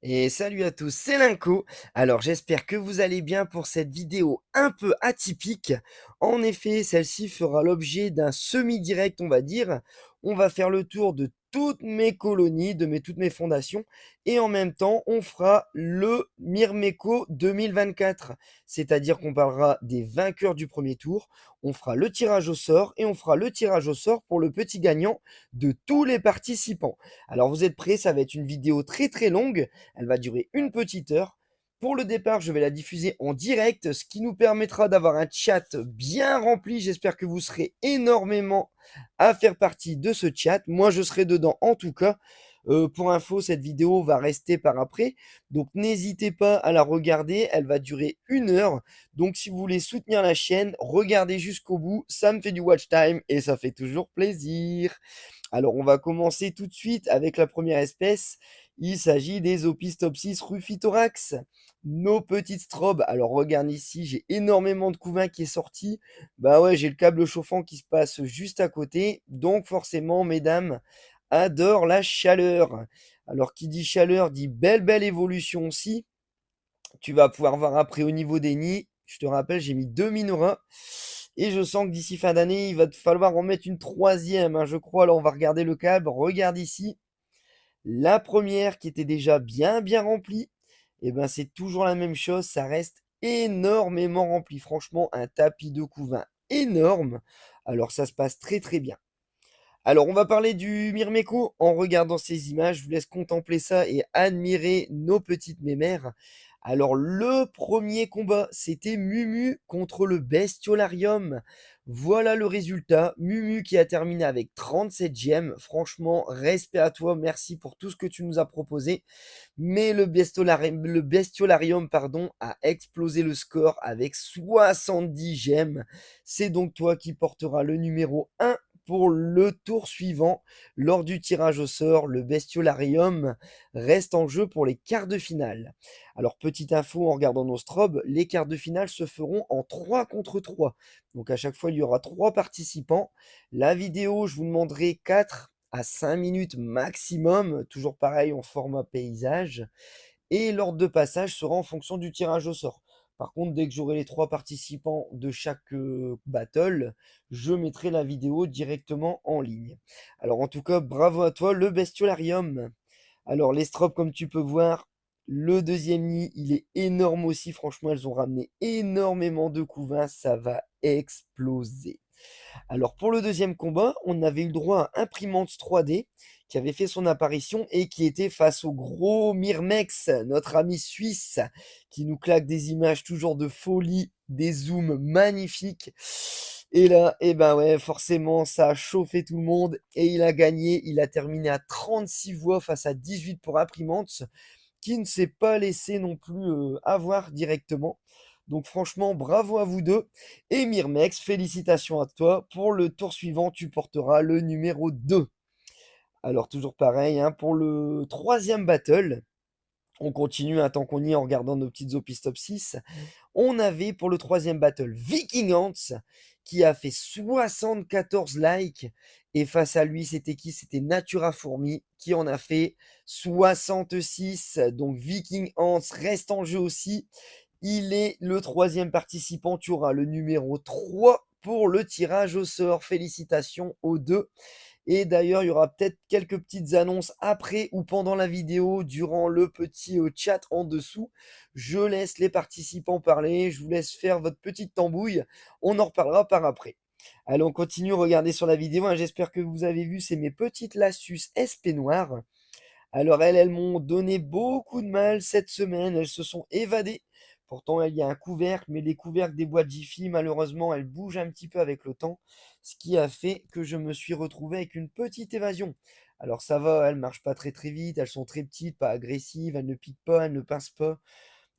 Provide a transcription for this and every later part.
Et salut à tous, c'est Linko. Alors j'espère que vous allez bien pour cette vidéo un peu atypique. En effet, celle-ci fera l'objet d'un semi-direct, on va dire. On va faire le tour de toutes mes colonies, toutes mes fondations. Et en même temps, on fera le Myrmeco 2024. C'est-à-dire qu'on parlera des vainqueurs du premier tour. On fera le tirage au sort et on fera le tirage au sort pour le petit gagnant de tous les participants. Alors vous êtes prêts? Ça va être une vidéo très très longue. Elle va durer une petite heure. Pour le départ, je vais la diffuser en direct, ce qui nous permettra d'avoir un chat bien rempli. J'espère que vous serez énormément à faire partie de ce chat. Moi, je serai dedans en tout cas. Pour info, cette vidéo va rester par après. Donc, n'hésitez pas à la regarder. Elle va durer une heure. Donc, si vous voulez soutenir la chaîne, regardez jusqu'au bout. Ça me fait du watch time et ça fait toujours plaisir. Alors, on va commencer tout de suite avec la première espèce. Il s'agit des Opistopsis rufithorax, nos petites strobes. Alors, regarde ici, j'ai énormément de couvain qui est sorti. Bah ouais, j'ai le câble chauffant qui se passe juste à côté. Donc, forcément, mesdames adorent la chaleur. Alors, qui dit chaleur dit belle évolution aussi. Tu vas pouvoir voir après au niveau des nids. Je te rappelle, j'ai mis 2 Minoras. Et je sens que d'ici fin d'année, il va te falloir en mettre une troisième, hein, je crois. Alors, on va regarder le câble. Regarde ici. La première qui était déjà bien remplie. Et ben, c'est toujours la même chose. Ça reste énormément rempli. Franchement, un tapis de couvain énorme. Alors, ça se passe très bien. Alors, on va parler du Myrmeco en regardant ces images. Je vous laisse contempler ça et admirer nos petites mémères. Alors, le premier combat, c'était Mumu contre le Bestiolarium. Voilà le résultat. Mumu qui a terminé avec 37 gemmes. Franchement, respect à toi. Merci pour tout ce que tu nous as proposé. Mais le Bestiolarium, pardon, a explosé le score avec 70 gemmes. C'est donc toi qui porteras le numéro 1 pour le tour suivant. Lors du tirage au sort, le Bestiolarium reste en jeu pour les quarts de finale. Alors, petite info en regardant nos strobes, les quarts de finale se feront en 3 contre 3. Donc, à chaque fois, il y aura 3 participants. La vidéo, je vous demanderai 4 à 5 minutes maximum, toujours pareil en format paysage. Et l'ordre de passage sera en fonction du tirage au sort. Par contre, dès que j'aurai les 3 participants de chaque battle, je mettrai la vidéo directement en ligne. Alors en tout cas, bravo à toi, le Bestiolarium. Alors les strobes, comme tu peux voir, le deuxième nid, il est énorme aussi. Franchement, elles ont ramené énormément de couvains. Ça va exploser. Alors pour le deuxième combat, on avait eu le droit à Imprimante 3D qui avait fait son apparition et qui était face au gros Myrmex, notre ami suisse, qui nous claque des images toujours de folie, des zooms magnifiques. Et là, eh ben ouais, forcément, ça a chauffé tout le monde et il a gagné. Il a terminé à 36 voix face à 18 pour Imprimante, qui ne s'est pas laissé non plus avoir directement. Donc franchement, bravo à vous deux. Et Myrmex, félicitations à toi. Pour le tour suivant, tu porteras le numéro 2. Alors toujours pareil, hein, pour le troisième battle, on continue un temps qu'on y est en regardant nos petites Opistopsis. On avait pour le troisième battle Viking Ants qui a fait 74 likes. Et face à lui, c'était qui? C'était Natura Fourmi qui en a fait 66. Donc Viking Ants reste en jeu aussi. Il est le troisième participant. Tu auras le numéro 3 pour le tirage au sort. Félicitations aux deux. Et d'ailleurs, il y aura peut-être quelques petites annonces après ou pendant la vidéo, durant le petit chat en dessous. Je laisse les participants parler, je vous laisse faire votre petite tambouille. On en reparlera par après. Allez, on continue, regardez sur la vidéo, hein. J'espère que vous avez vu, c'est mes petites Lassus SP noires. Alors elles m'ont donné beaucoup de mal cette semaine, elles se sont évadées. Pourtant, il y a un couvercle, mais les couvercles des boîtes Jiffy, malheureusement, elles bougent un petit peu avec le temps, ce qui a fait que je me suis retrouvé avec une petite évasion. Alors ça va, elles marchent pas très vite, elles sont très petites, pas agressives, elles ne piquent pas, elles ne pincent pas,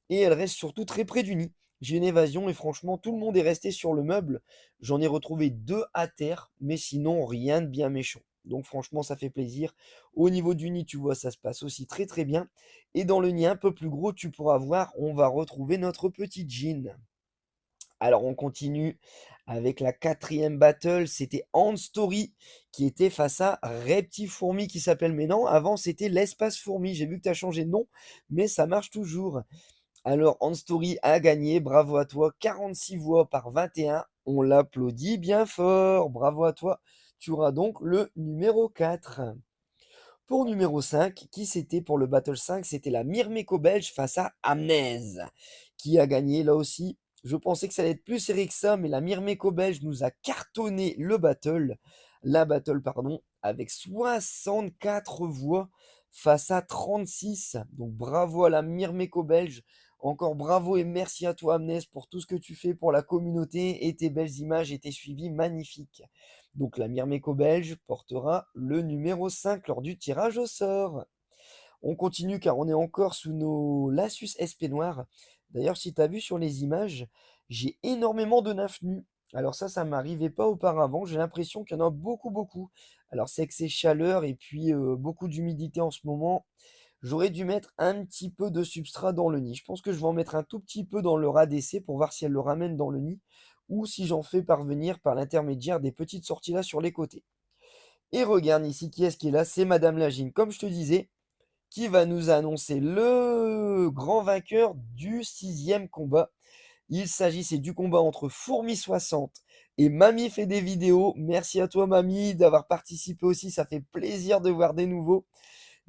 et elles restent surtout très près du nid. J'ai une évasion et franchement, tout le monde est resté sur le meuble. J'en ai retrouvé 2 à terre, mais sinon, rien de bien méchant. Donc franchement, ça fait plaisir. Au niveau du nid, tu vois, ça se passe aussi très bien. Et dans le nid un peu plus gros, tu pourras voir, on va retrouver notre petit jean. Alors on continue avec la quatrième battle, c'était Ant Story qui était face à Reptifourmi qui s'appelle maintenant. Avant c'était l'Espace Fourmi. J'ai vu que tu as changé de nom, mais ça marche toujours. Alors Ant Story a gagné, bravo à toi, 46 voix par 21. On l'applaudit bien fort, bravo à toi. Tu auras donc le numéro 4. Pour numéro 5, qui c'était pour le Battle 5? C'était la Myrméco-Belge face à Amnèse, qui a gagné là aussi. Je pensais que ça allait être plus serré que ça, mais la Myrméco-Belge nous a cartonné la battle, pardon, avec 64 voix face à 36. Donc bravo à la Myrméco-Belge. Encore bravo et merci à toi Amnès pour tout ce que tu fais pour la communauté et tes belles images et tes suivis magnifiques. Donc la Myrméco belge portera le numéro 5 lors du tirage au sort. On continue car on est encore sous nos Lassus SP noirs. D'ailleurs, si tu as vu sur les images, j'ai énormément de nymphes nues. Alors ça m'arrivait pas auparavant. J'ai l'impression qu'il y en a beaucoup, beaucoup. Alors c'est que c'est chaleur et puis beaucoup d'humidité en ce moment. J'aurais dû mettre un petit peu de substrat dans le nid. Je pense que je vais en mettre un tout petit peu dans le rat d'essai pour voir si elle le ramène dans le nid ou si j'en fais parvenir par l'intermédiaire des petites sorties là sur les côtés. Et regarde ici qui est-ce qui est là, c'est Madame Lagine, comme je te disais, qui va nous annoncer le grand vainqueur du 6e combat. Il s'agissait du combat entre Fourmi60 et Mamie fait des vidéos. Merci à toi Mamie d'avoir participé aussi, ça fait plaisir de voir des nouveaux.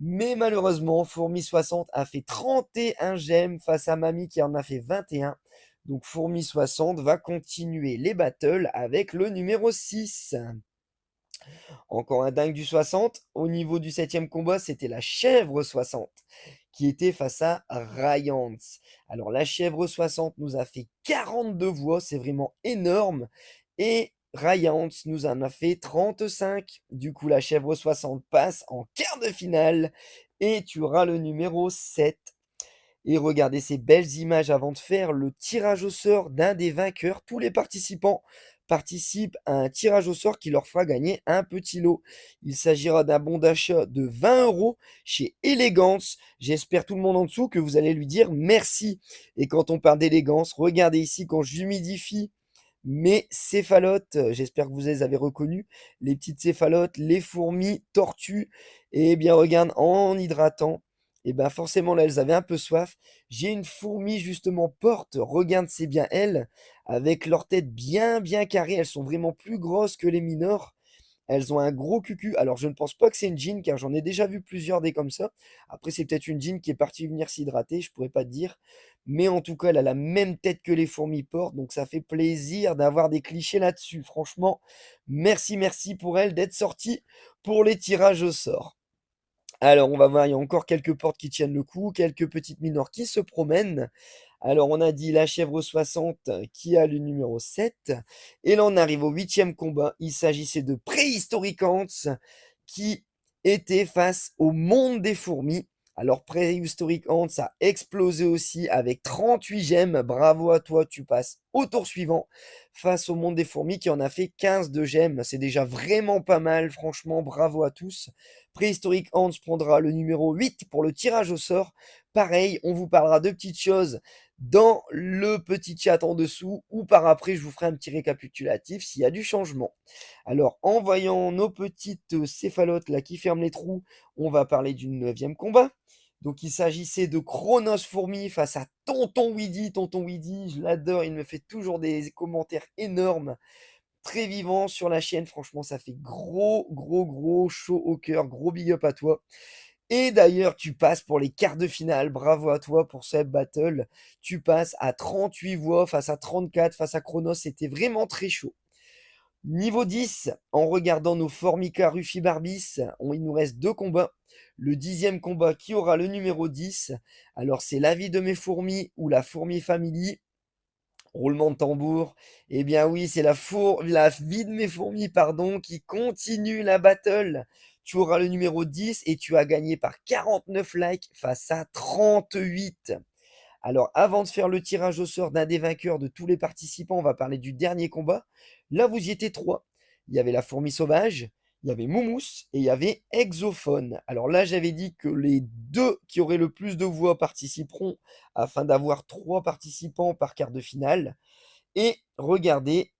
Mais malheureusement, Fourmi60 a fait 31 gemmes face à Mamie qui en a fait 21. Donc Fourmi60 va continuer les battles avec le numéro 6. Encore un dingue du 60. Au niveau du 7e combat, c'était la chèvre 60 qui était face à Ryans. Alors la chèvre 60 nous a fait 42 voix, c'est vraiment énorme. Et Ryans nous en a fait 35. Du coup, la chèvre 60 passe en quart de finale. Et tu auras le numéro 7. Et regardez ces belles images avant de faire le tirage au sort d'un des vainqueurs. Tous les participants participent à un tirage au sort qui leur fera gagner un petit lot. Il s'agira d'un bon d'achat de 20 € chez Elegance. J'espère tout le monde en dessous que vous allez lui dire merci. Et quand on parle d'élégance, regardez ici quand j'humidifie mes céphalotes, j'espère que vous les avez reconnues, les petites céphalotes, les fourmis, tortues, et bien regarde, en hydratant, et ben forcément là elles avaient un peu soif. J'ai une fourmi justement porte, regarde c'est bien elles, avec leur tête bien bien carrée, elles sont vraiment plus grosses que les minors. Elles ont un gros cucu. Alors, je ne pense pas que c'est une jean, car j'en ai déjà vu plusieurs des comme ça. Après, c'est peut-être une jean qui est partie venir s'hydrater, je pourrais pas te dire. Mais en tout cas, elle a la même tête que les fourmis portent, donc ça fait plaisir d'avoir des clichés là-dessus. Franchement, merci, merci pour elle d'être sortie pour les tirages au sort. Alors, on va voir, il y a encore quelques portes qui tiennent le coup, quelques petites minors qui se promènent. Alors, on a dit la chèvre 60 qui a le numéro 7. Et là, on arrive au 8e combat. Il s'agissait de Préhistoric Ants qui était face au monde des fourmis. Alors, Préhistoric Ants a explosé aussi avec 38 gemmes. Bravo à toi, tu passes au tour suivant face au monde des fourmis qui en a fait 15 de gemmes. C'est déjà vraiment pas mal, franchement, bravo à tous. Préhistoric Ants prendra le numéro 8 pour le tirage au sort. Pareil, on vous parlera de petites choses dans le petit chat en dessous ou par après je vous ferai un petit récapitulatif s'il y a du changement. Alors en voyant nos petites céphalotes là qui ferment les trous, on va parler du 9e combat. Donc il s'agissait de Chronos Fourmi face à Tonton Weedy. Tonton Weedy, je l'adore, il me fait toujours des commentaires énormes, très vivants sur la chaîne. Franchement, ça fait gros, gros, gros chaud au cœur. Gros big up à toi. Et d'ailleurs, tu passes pour les quarts de finale. Bravo à toi pour cette battle. Tu passes à 38 voix face à 34 face à Chronos. C'était vraiment très chaud. Niveau 10, en regardant nos Formica Rufibarbis, il nous reste 2 combats. Le 10e combat qui aura le numéro 10. Alors, c'est la vie de mes fourmis ou la fourmi family. Roulement de tambour. Eh bien oui, c'est la vie de mes fourmis, pardon, qui continue la battle. Tu auras le numéro 10 et tu as gagné par 49 likes face à 38. Alors, avant de faire le tirage au sort d'un des vainqueurs de tous les participants, on va parler du dernier combat. Là, vous y étiez 3. Il y avait la fourmi sauvage, il y avait Moumous et il y avait Exophone. Alors là, j'avais dit que les 2 qui auraient le plus de voix participeront afin d'avoir 3 participants par quart de finale. Et regardez,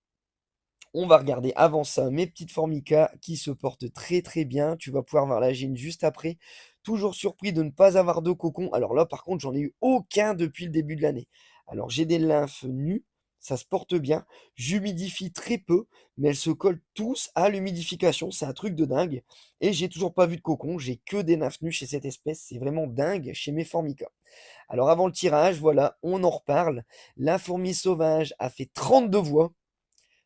on va regarder avant ça mes petites Formica qui se portent très très bien. Tu vas pouvoir voir la gêne juste après. Toujours surpris de ne pas avoir de cocon. Alors là, par contre, j'en ai eu aucun depuis le début de l'année. Alors j'ai des lymphes nues, ça se porte bien. J'humidifie très peu, mais elles se collent tous à l'humidification. C'est un truc de dingue. Et j'ai toujours pas vu de cocon. J'ai que des nymphes nues chez cette espèce. C'est vraiment dingue chez mes Formica. Alors avant le tirage, voilà, on en reparle. La fourmi sauvage a fait 32 voix.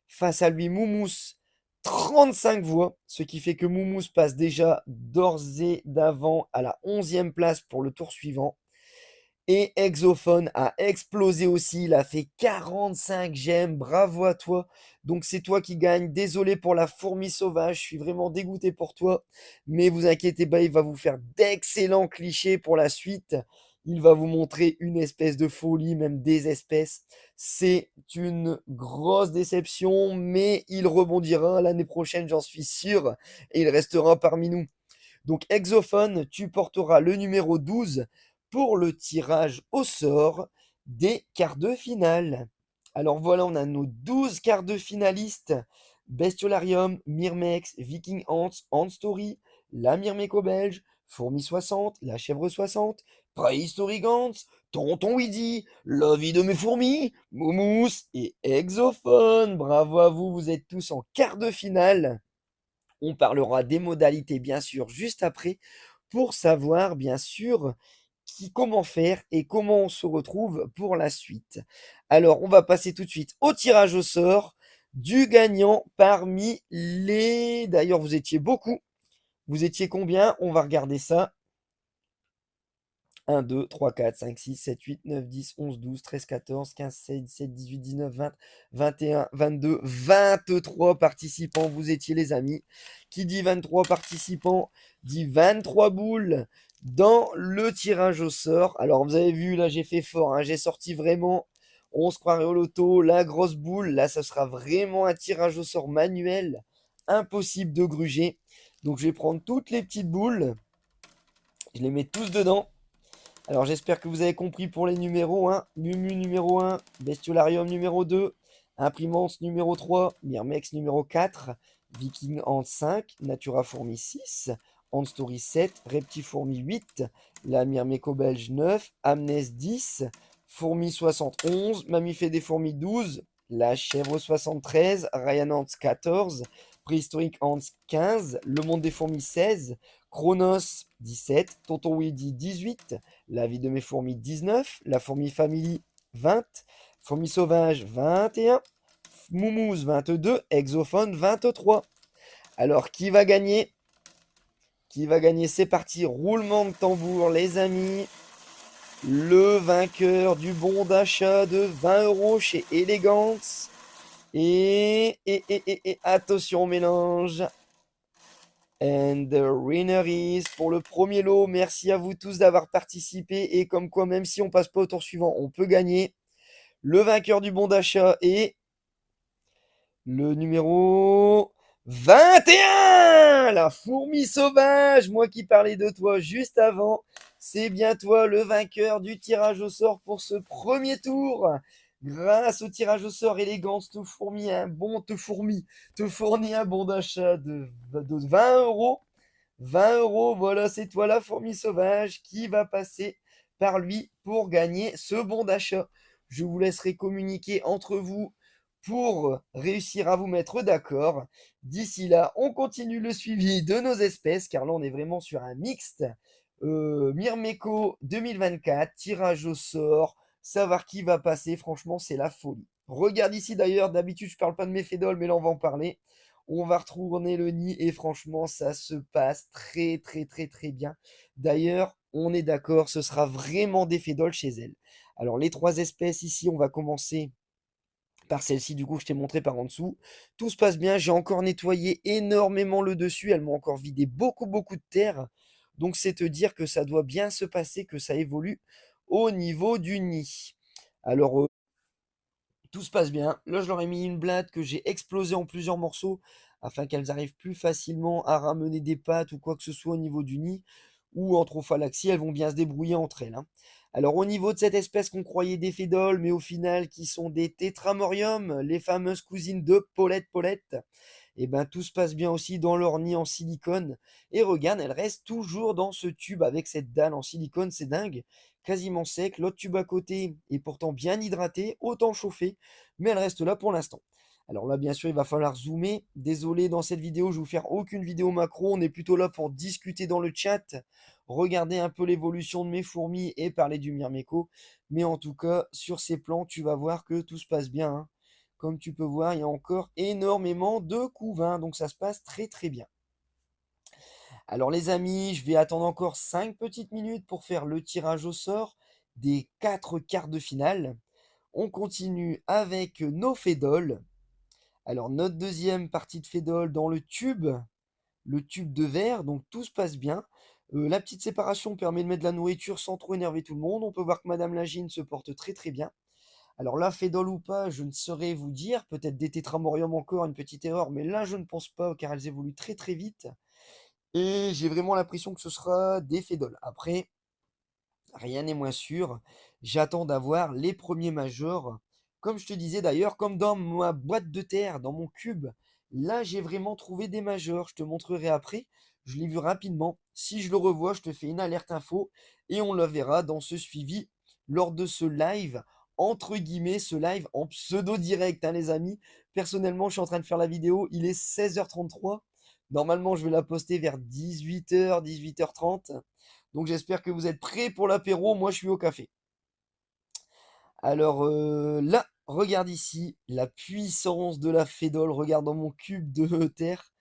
Face à lui, Moumous, 35 voix, ce qui fait que Moumous passe déjà d'ores et d'avant à la 11e place pour le tour suivant. Et Exophone a explosé aussi, il a fait 45 gemmes, bravo à toi. Donc c'est toi qui gagne. Désolé pour la fourmi sauvage, je suis vraiment dégoûté pour toi. Mais vous inquiétez pas, il va vous faire d'excellents clichés pour la suite. Il va vous montrer une espèce de folie, même des espèces. C'est une grosse déception, mais il rebondira l'année prochaine, j'en suis sûr, et il restera parmi nous. Donc Exophone, tu porteras le numéro 12 pour le tirage au sort des quarts de finale. Alors voilà, on a nos 12 quarts de finalistes. Bestiolarium, Myrmex, Viking Ants, Ant Story, la Myrmeco belge, Fourmi 60, la Chèvre 60, Préhistoric Ants, Tonton Weedy, La vie de mes fourmis, Moumous et Exophone. Bravo à vous, vous êtes tous en quart de finale. On parlera des modalités, bien sûr, juste après, pour savoir, bien sûr, comment faire et comment on se retrouve pour la suite. Alors, on va passer tout de suite au tirage au sort du gagnant parmi les... D'ailleurs, vous étiez beaucoup. Vous étiez combien? On va regarder ça. 1, 2, 3, 4, 5, 6, 7, 8, 9, 10, 11, 12, 13, 14, 15, 16, 17, 18, 19, 20, 21, 22, 23 participants. Vous étiez les amis. Qui dit 23 participants dit 23 boules dans le tirage au sort. Alors vous avez vu, là j'ai fait fort, hein, j'ai sorti vraiment, on se croirait au loto, la grosse boule. Là, ça sera vraiment un tirage au sort manuel. Impossible de gruger. Donc je vais prendre toutes les petites boules. Je les mets tous dedans. Alors j'espère que vous avez compris pour les numéros, hein. Mumu numéro 1, Bestiolarium numéro 2, Imprimante numéro 3, Myrmex numéro 4, Viking Ant 5, Natura Fourmi 6, Ant Story 7, Reptifourmi 8, la Myrmeco belge 9, Amnes 10, Fourmi 71, Mammifée des fourmis 12, la Chèvre 73, Ryan Ant 14, Préhistorique Ant 15, Le Monde des fourmis 16, Chronos 17, Tonton Weedy 18, La vie de mes fourmis 19, La fourmi family 20, Fourmi sauvage 21, Moumouze 22, Exophone 23. Alors qui va gagner? Qui va gagner? C'est parti, roulement de tambour les amis. Le vainqueur du bon d'achat de 20 € chez Elegance. Et attention au mélange. And the winner is pour le premier lot. Merci à vous tous d'avoir participé. Et comme quoi, même si on passe pas au tour suivant, on peut gagner. Le vainqueur du bon d'achat est le numéro 21. La fourmi sauvage. Moi qui parlais de toi juste avant. C'est bien toi le vainqueur du tirage au sort pour ce premier tour. Grâce au tirage au sort, Élégance te fournit te fournit un bon d'achat de 20 euros. 20 euros, voilà, c'est toi la fourmi sauvage qui va passer par lui pour gagner ce bon d'achat. Je vous laisserai communiquer entre vous pour réussir à vous mettre d'accord. D'ici là, on continue le suivi de nos espèces, car là, on est vraiment sur un mixte. Myrmeco 2024, tirage au sort, savoir qui va passer, franchement, c'est la folie. Regarde ici d'ailleurs, d'habitude, je parle pas de mes fédoles, mais là, on va en parler. On va retourner le nid et franchement, ça se passe très, très, très, très bien. D'ailleurs, on est d'accord, ce sera vraiment des fédoles chez elle. Alors, les trois espèces ici, on va commencer par celle-ci, du coup, je t'ai montré par en dessous. Tout se passe bien, j'ai encore nettoyé énormément le dessus. Elles m'ont encore vidé beaucoup, beaucoup de terre. Donc, c'est te dire que ça doit bien se passer, que ça évolue au niveau du nid. Alors, tout se passe bien. Là, je leur ai mis une blatte que j'ai explosée en plusieurs morceaux afin qu'elles arrivent plus facilement à ramener des pattes ou quoi que ce soit au niveau du nid. ou en trophalaxie, elles vont bien se débrouiller entre elles, hein. Alors au niveau de cette espèce qu'on croyait des fédoles, mais au final qui sont des tétramoriums, les fameuses cousines de Paulette Paulette, et ben tout se passe bien aussi dans leur nid en silicone. Et regarde, elle reste toujours dans ce tube avec cette dalle en silicone, c'est dingue, quasiment sec. L'autre tube à côté est pourtant bien hydraté, autant chauffé, mais elle reste là pour l'instant. Alors là, bien sûr, il va falloir zoomer. Désolé, dans cette vidéo, je vais vous faire aucune vidéo macro. On est plutôt là pour discuter dans le chat, regarder un peu l'évolution de mes fourmis et parler du Myrmeco. Mais en tout cas, sur ces plans, tu vas voir que tout se passe bien, hein. Comme tu peux voir, il y a encore énormément de couvains, donc ça se passe très très bien. Alors les amis, je vais attendre encore 5 petites minutes pour faire le tirage au sort des 4 quarts de finale. On continue avec nos fédoles. Alors notre deuxième partie de fédole dans le tube de verre, donc tout se passe bien. La petite séparation permet de mettre de la nourriture sans trop énerver tout le monde. On peut voir que Madame Lagine se porte très très bien. Alors là, fédole ou pas, je ne saurais vous dire. Peut-être des tétramorium encore, une petite erreur, mais là je ne pense pas car elles évoluent très très vite. Et j'ai vraiment l'impression que ce sera des fédoles. Après, rien n'est moins sûr. J'attends d'avoir les premiers majors. Comme je te disais d'ailleurs, comme dans ma boîte de terre, dans mon cube, là j'ai vraiment trouvé des majors. Je te montrerai après. Je l'ai vu rapidement. Si je le revois, je te fais une alerte info et on le verra dans ce suivi lors de ce live, entre guillemets, ce live en pseudo direct, hein, les amis. Personnellement, je suis en train de faire la vidéo. Il est 16h33. Normalement, je vais la poster vers 18h, 18h30. Donc j'espère que vous êtes prêts pour l'apéro, moi je suis au café. Alors là, regarde ici, la puissance de la fédole, regarde dans mon cube de terre.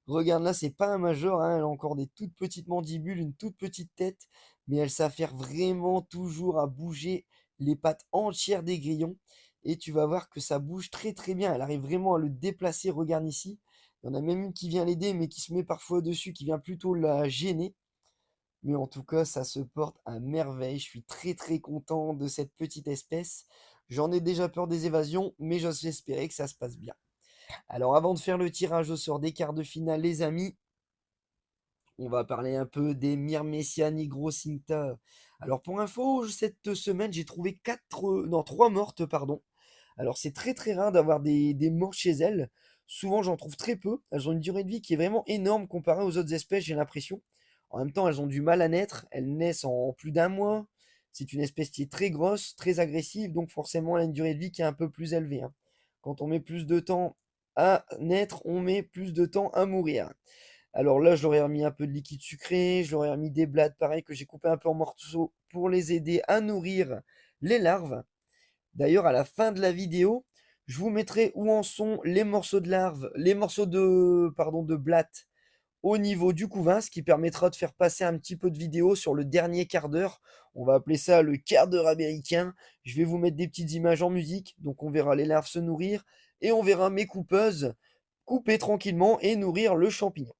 Regarde là, c'est pas un major, hein, elle a encore des toutes petites mandibules, une toute petite tête, mais elle s'affaire vraiment toujours à bouger les pattes entières des grillons. Et tu vas voir que ça bouge très très bien, elle arrive vraiment à le déplacer, regarde ici. Il y en a même une qui vient l'aider, mais qui se met parfois dessus, qui vient plutôt la gêner. Mais en tout cas, ça se porte à merveille. Je suis très très content de cette petite espèce. J'en ai déjà peur des évasions, mais j'ose espérer que ça se passe bien. Alors avant de faire le tirage au sort des quarts de finale, les amis, on va parler un peu des Myrmecia nigrocinta. Alors pour info, cette semaine, j'ai trouvé 3 mortes, pardon. Alors c'est très très rare d'avoir des morts chez elles. Souvent j'en trouve très peu. Elles ont une durée de vie qui est vraiment énorme comparée aux autres espèces, j'ai l'impression. En même temps, elles ont du mal à naître. Elles naissent en plus d'un mois. C'est une espèce qui est très grosse, très agressive, donc forcément elle a une durée de vie qui est un peu plus élevée, hein. Quand on met plus de temps à naître, on met plus de temps à mourir. Alors là, je leur ai remis un peu de liquide sucré, je leur ai remis des blattes, pareil, que j'ai coupé un peu en morceaux pour les aider à nourrir les larves. D'ailleurs, à la fin de la vidéo, je vous mettrai où en sont les morceaux de larves, les morceaux de blattes au niveau du couvain, ce qui permettra de faire passer un petit peu de vidéo sur le dernier quart d'heure. On va appeler ça le quart d'heure américain. Je vais vous mettre des petites images en musique, donc on verra les larves se nourrir et on verra mes coupeuses couper tranquillement et nourrir le champignon.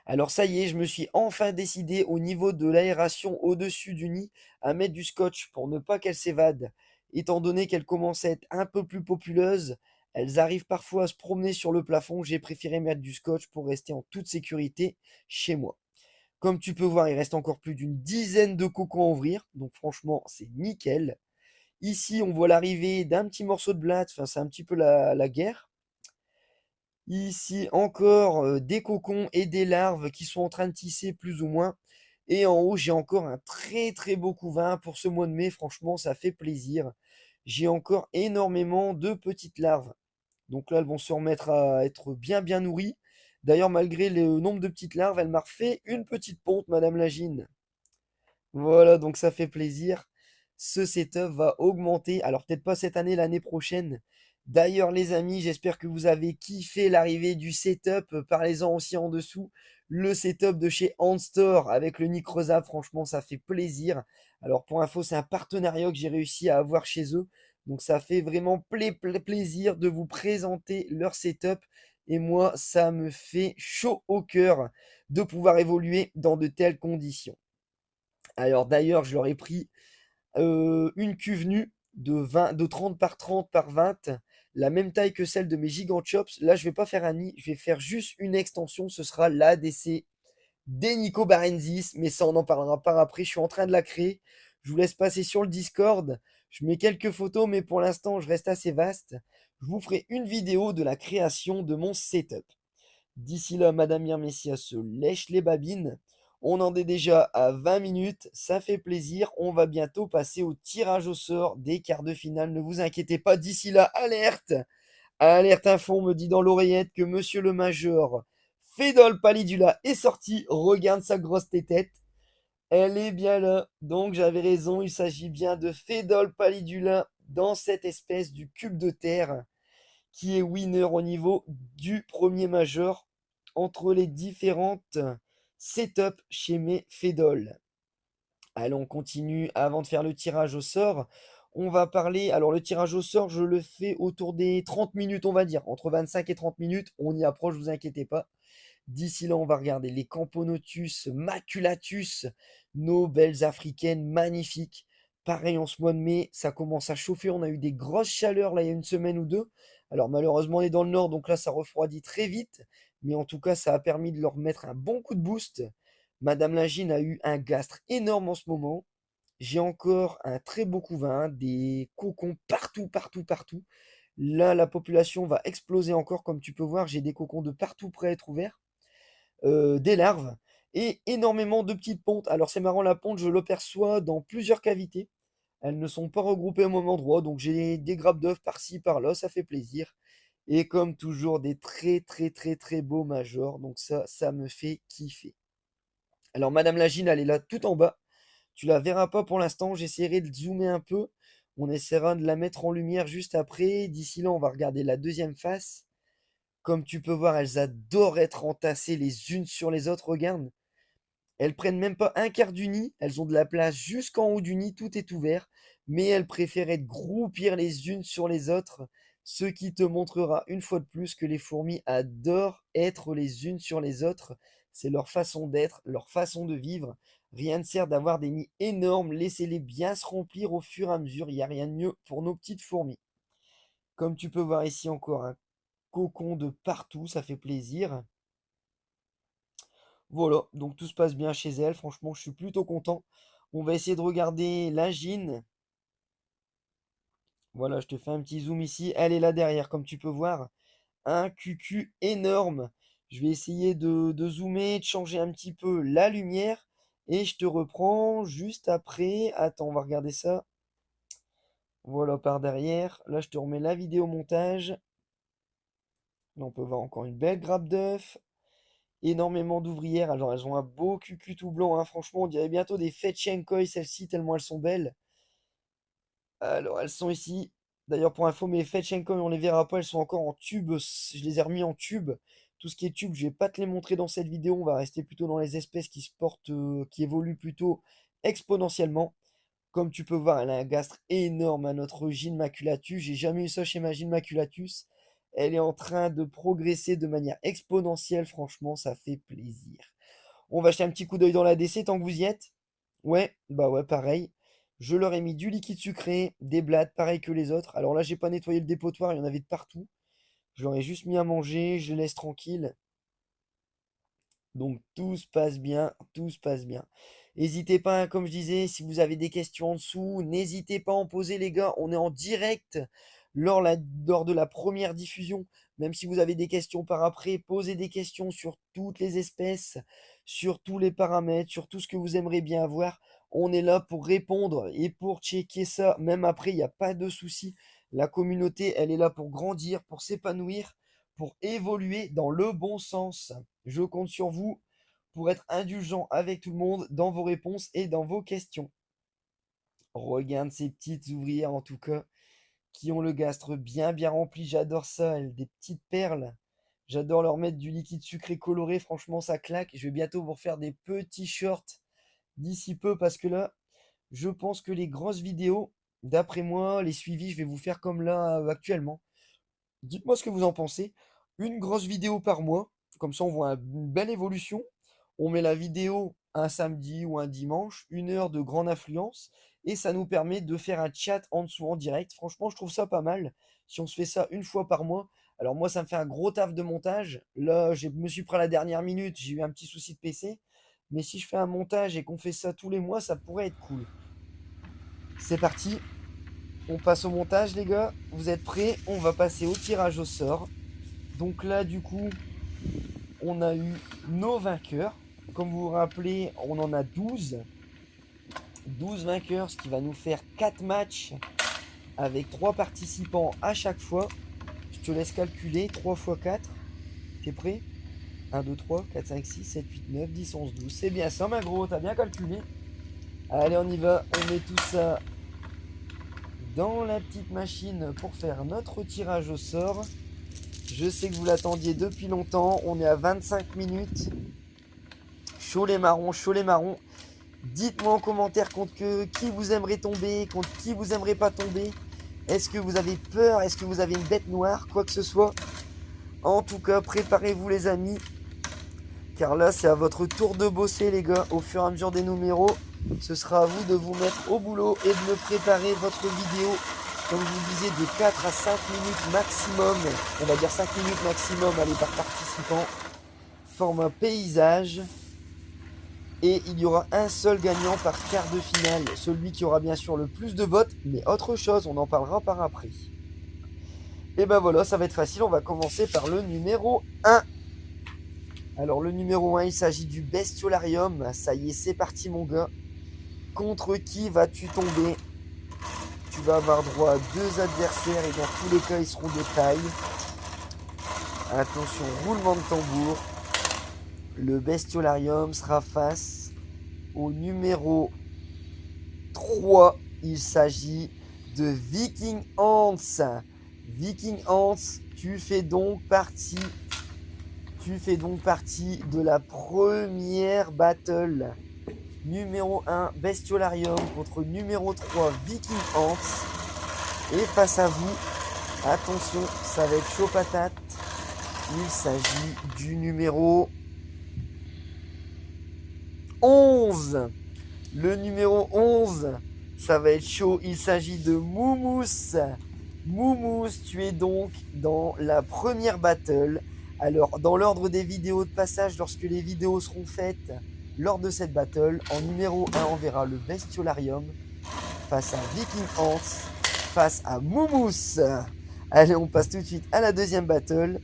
Alors ça y est, je me suis enfin décidé au niveau de l'aération au-dessus du nid à mettre du scotch pour ne pas qu'elle s'évade. Étant donné qu'elle commence à être un peu plus populeuse, elles arrivent parfois à se promener sur le plafond, j'ai préféré mettre du scotch pour rester en toute sécurité chez moi. Comme tu peux voir, il reste encore plus d'une dizaine de cocons à ouvrir, donc franchement, c'est nickel. Ici, on voit l'arrivée d'un petit morceau de blatte, enfin c'est un petit peu la guerre. Ici encore des cocons et des larves qui sont en train de tisser plus ou moins. Et en haut, j'ai encore un très très beau couvain pour ce mois de mai. Franchement, ça fait plaisir. J'ai encore énormément de petites larves. Donc là, elles vont se remettre à être bien bien nourries. D'ailleurs, malgré le nombre de petites larves, elle m'a refait une petite ponte, Madame Lagine. Voilà, donc ça fait plaisir. Ce setup va augmenter. Alors peut-être pas cette année, l'année prochaine. D'ailleurs, les amis, j'espère que vous avez kiffé l'arrivée du setup. Parlez-en aussi en dessous. Le setup de chez Handstore avec le Nicrosab, franchement, ça fait plaisir. Alors pour info, c'est un partenariat que j'ai réussi à avoir chez eux. Donc ça fait vraiment plaisir de vous présenter leur setup. Et moi, ça me fait chaud au cœur de pouvoir évoluer dans de telles conditions. Alors d'ailleurs, je leur ai pris une cuve nue de 30 par 30 par 20, la même taille que celle de mes Giganchops. Là, je vais pas faire un nid, je vais faire juste une extension. Ce sera l'ADC des Nico Barenzis, mais ça, on en parlera par après. Je suis en train de la créer. Je vous laisse passer sur le Discord. Je mets quelques photos, mais pour l'instant, je reste assez vaste. Je vous ferai une vidéo de la création de mon setup. D'ici là, Madame Messia se lèche les babines. On en est déjà à 20 minutes, ça fait plaisir. On va bientôt passer au tirage au sort des quarts de finale. Ne vous inquiétez pas, d'ici là, alerte! Alerte info, on me dit dans l'oreillette que Monsieur le Major Fédol Palidula est sorti. Regarde sa grosse tétette. Elle est bien là. Donc j'avais raison, il s'agit bien de Fédol Palidula dans cette espèce du cube de terre qui est winner au niveau du premier major entre les différentes setups chez mes Fédol. Allez, on continue. Avant de faire le tirage au sort, on va parler. Alors, le tirage au sort, je le fais autour des 30 minutes, on va dire. Entre 25 et 30 minutes. On y approche, vous inquiétez pas. D'ici là, on va regarder les Camponotus maculatus, nos belles africaines magnifiques. Pareil, en ce mois de mai, ça commence à chauffer. On a eu des grosses chaleurs là il y a une semaine ou deux. Alors malheureusement, on est dans le nord, donc là, ça refroidit très vite. Mais en tout cas, ça a permis de leur mettre un bon coup de boost. Madame Lagine a eu un gastre énorme en ce moment. J'ai encore un très beau couvain, des cocons partout, partout, partout. Là, la population va exploser encore. Comme tu peux voir, j'ai des cocons de partout prêts à être ouverts. Des larves et énormément de petites pontes. Alors c'est marrant, la ponte, je l'aperçois dans plusieurs cavités. Elles ne sont pas regroupées au même endroit, donc j'ai des grappes d'œufs par-ci, par-là, ça fait plaisir. Et comme toujours, des très très très très beaux majors, donc ça me fait kiffer. Alors Madame Lagine, elle est là tout en bas. Tu la verras pas pour l'instant, j'essaierai de zoomer un peu. On essaiera de la mettre en lumière juste après. D'ici là, on va regarder la deuxième face. Comme tu peux voir, elles adorent être entassées les unes sur les autres. Regarde, elles prennent même pas un quart du nid. Elles ont de la place jusqu'en haut du nid, tout est ouvert. Mais elles préfèrent être groupir les unes sur les autres. Ce qui te montrera une fois de plus que les fourmis adorent être les unes sur les autres. C'est leur façon d'être, leur façon de vivre. Rien ne sert d'avoir des nids énormes. Laissez-les bien se remplir au fur et à mesure. Il n'y a rien de mieux pour nos petites fourmis. Comme tu peux voir ici encore un cocon de partout, ça fait plaisir. Voilà, donc tout se passe bien chez elle. Franchement, je suis plutôt content. On va essayer de regarder l'angine. Voilà, je te fais un petit zoom ici. Elle est là derrière, comme tu peux voir. Un cucu énorme. Je vais essayer de zoomer, de changer un petit peu la lumière. Et je te reprends juste après. Attends, on va regarder ça. Voilà, par derrière. Là, je te remets la vidéo montage. Là, on peut voir encore une belle grappe d'œufs. Énormément d'ouvrières. Alors, elles ont un beau cucu tout blanc, hein. Franchement, on dirait bientôt des Fetchenkoi, celles-ci, tellement elles sont belles. Alors, elles sont ici. D'ailleurs, pour info, mes Fetchenkoi, on les verra pas, elles sont encore en tube. Je les ai remis en tube. Tout ce qui est tube, je vais pas te les montrer dans cette vidéo. On va rester plutôt dans les espèces qui se portent, qui évoluent plutôt exponentiellement. Comme tu peux voir, elle a un gastre énorme à notre Gine maculatus. J'ai jamais eu ça chez ma Gine maculatus. Elle est en train de progresser de manière exponentielle. Franchement, ça fait plaisir. On va jeter un petit coup d'œil dans la DC tant que vous y êtes. Ouais, bah ouais, pareil. Je leur ai mis du liquide sucré, des blattes, pareil que les autres. Alors là, j'ai pas nettoyé le dépotoir, il y en avait de partout. Je leur ai juste mis à manger, je les laisse tranquilles. Donc tout se passe bien, tout se passe bien. N'hésitez pas, hein, comme je disais, si vous avez des questions en dessous, n'hésitez pas à en poser les gars. On est en direct lors de la première diffusion. Même si vous avez des questions par après, posez des questions sur toutes les espèces, sur tous les paramètres, sur tout ce que vous aimeriez bien avoir. On est là pour répondre et pour checker ça. Même après, il n'y a pas de souci. La communauté, elle est là pour grandir, pour s'épanouir, pour évoluer dans le bon sens. Je compte sur vous pour être indulgent avec tout le monde dans vos réponses et dans vos questions. Regarde ces petites ouvrières en tout cas qui ont le gastre bien bien rempli. J'adore ça, elles, des petites perles. J'adore leur mettre du liquide sucré coloré. Franchement, ça claque. Je vais bientôt vous refaire des petits shorts d'ici peu parce que là, je pense que les grosses vidéos, d'après moi, les suivis, je vais vous faire comme là actuellement. Dites-moi ce que vous en pensez. Une grosse vidéo par mois, comme ça on voit une belle évolution. On met la vidéo un samedi ou un dimanche, 1 heure de grande influence, et ça nous permet de faire un chat en dessous en direct. Franchement, je trouve ça pas mal. Si on se fait ça une fois par mois, alors moi ça me fait un gros taf de montage. Là, je me suis pris à la dernière minute, j'ai eu un petit souci de PC. Mais si je fais un montage et qu'on fait ça tous les mois, ça pourrait être cool. C'est parti. On passe au montage, les gars. Vous êtes prêts? On va passer au tirage au sort. Donc là, du coup, on a eu nos vainqueurs. Comme vous vous rappelez, on en a 12. 12 vainqueurs, ce qui va nous faire 4 matchs avec 3 participants à chaque fois. Je te laisse calculer. 3 x 4. T'es prêt? 1, 2, 3, 4, 5, 6, 7, 8, 9, 10, 11, 12. C'est bien ça, ma gros. T'as bien calculé. Allez, on y va. On met tout ça dans la petite machine pour faire notre tirage au sort. Je sais que vous l'attendiez depuis longtemps. On est à 25 minutes. Chaud les marrons, chaud les marrons. Dites-moi en commentaire contre qui vous aimerez tomber, contre qui vous aimerez pas tomber. Est-ce que vous avez peur? Est-ce que vous avez une bête noire? Quoi que ce soit. En tout cas, préparez-vous les amis. Car là, c'est à votre tour de bosser les gars. Au fur et à mesure des numéros, ce sera à vous de vous mettre au boulot et de me préparer votre vidéo. Comme je vous disais, de 4 à 5 minutes maximum. On va dire 5 minutes maximum, allez, par participant. Format paysage. Et il y aura un seul gagnant par quart de finale. Celui qui aura bien sûr le plus de votes. Mais autre chose, on en parlera par après. Et ben voilà, ça va être facile. On va commencer par le numéro 1. Alors le numéro 1, il s'agit du Bestiolarium. Ça y est, c'est parti mon gars. Contre qui vas-tu tomber? Tu vas avoir droit à 2 adversaires et dans tous les cas, ils seront de taille. Attention, roulement de tambour. Le Bestiolarium sera face au numéro 3. Il s'agit de Viking Ants. Viking Ants, tu fais donc partie de la première battle. Numéro 1, Bestiolarium contre numéro 3, Viking Ants. Et face à vous, attention, ça va être chaud patate. Il s'agit du numéro 11. Le numéro 11, ça va être chaud. Il s'agit de Moumous. Moumous, tu es donc dans la première battle. Alors, dans l'ordre des vidéos de passage, lorsque les vidéos seront faites lors de cette battle, en numéro 1, on verra le Bestiolarium face à Viking Ants, face à Moumous. Allez, on passe tout de suite à la deuxième battle,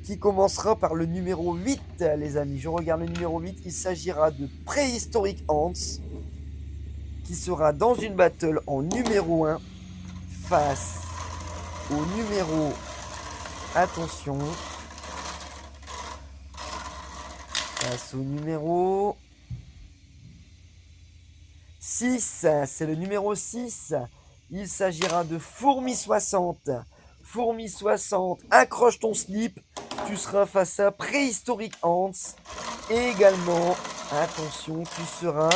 qui commencera par le numéro 8, les amis. Je regarde le numéro 8. Il s'agira de Préhistoric Ants, qui sera dans une battle en numéro 1 face au numéro... Attention. Face au numéro 6. C'est le numéro 6. Il s'agira de Fourmi 60. Fourmi 60, accroche ton slip. Tu seras face à Préhistoric Ants. Et également, attention, tu seras...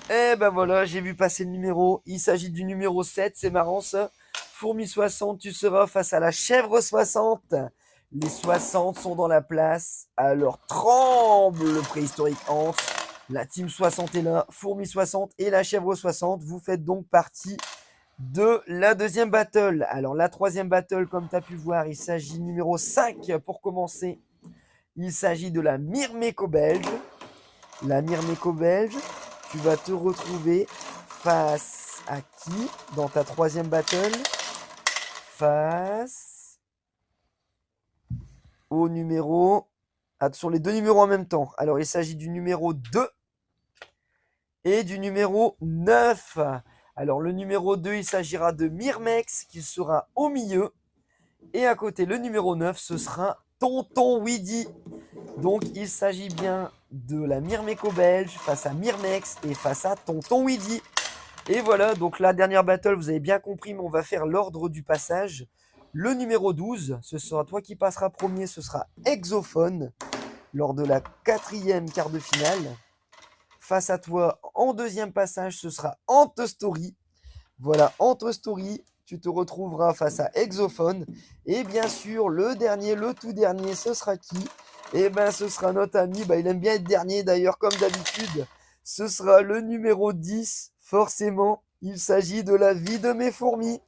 Eh ben voilà, j'ai vu passer le numéro. Il s'agit du numéro 7, c'est marrant ça. Fourmi 60, tu seras face à la Chèvre 60. Les 60 sont dans la place. Alors tremble le Préhistoric Ants. La team 60 est là. Fourmi 60 et la Chèvre 60. Vous faites donc partie de la deuxième battle. Alors la troisième battle, comme tu as pu voir, il s'agit numéro 5 pour commencer. Il s'agit de la Myrméco-Belge. La Myrméco-Belge, tu vas te retrouver face à qui dans ta troisième battle? Face au numéro... Attention, les deux numéros en même temps. Alors, il s'agit du numéro 2 et du numéro 9. Alors, le numéro 2, il s'agira de Myrmex, qui sera au milieu. Et à côté, le numéro 9, ce sera Tonton Weedy. Donc, il s'agit bien de la Myrméco-Belge face à Myrmex et face à Tonton Weedy. Et voilà, donc la dernière battle, vous avez bien compris, mais on va faire l'ordre du passage. Le numéro 12, ce sera toi qui passeras premier, ce sera Exophone, lors de la 4e quart de finale. Face à toi, en deuxième passage, ce sera Antostory. Voilà, Antostory, tu te retrouveras face à Exophone. Et bien sûr, le dernier, le tout dernier, ce sera qui? Eh ben, ce sera notre ami, il aime bien être dernier d'ailleurs, comme d'habitude. Ce sera le numéro 10, forcément, il s'agit de la vie de mes fourmis.